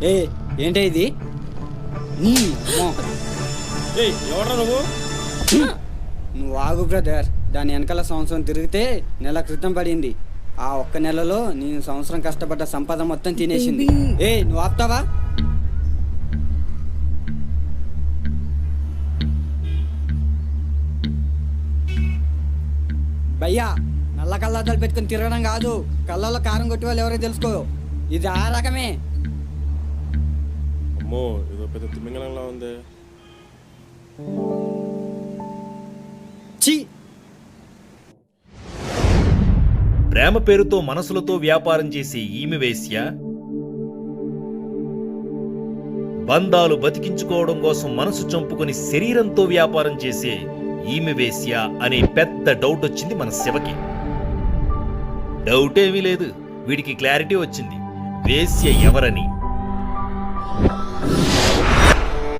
ఏ ఏంటి ఇది? ఎవడ్రా నువ్వు? నువ్వు ఆగు బ్రదర్. దాని వెనకాల సంవత్సరం తిరిగితే నెల క్రితం పడింది. ఆ ఒక్క నెలలో నేను సంవత్సరం కష్టపడ్డ సంపద మొత్తం తినేసింది. నువ్వు ఆపుతావా? భయ్యా, నల్ల కళ్ళద్దాలు పెట్టుకుని తిరగడం కాదు, కళ్ళలో కారం కొట్టి వాళ్ళు ఎవరో తెలుసుకో. ఇది ఆ రకమే. అమ్మో, ఏదో పెద్ద తిమ్మింగళంలా ఉంది. ఛీ! ప్రేమ పేరుతో మనసులతో వ్యాపారం చేసే ఈమె వేశ్య, బంధాలు బతికించుకోవడం కోసం మనసు చంపుకొని శరీరంతో వ్యాపారం చేసే ఈమె వేశ్య అనే పెద్ద డౌట్ వచ్చింది మన శివకి. డౌట్ ఏమీ లేదు, వీడికి క్లారిటీ వచ్చింది వేశ్య ఎవరని.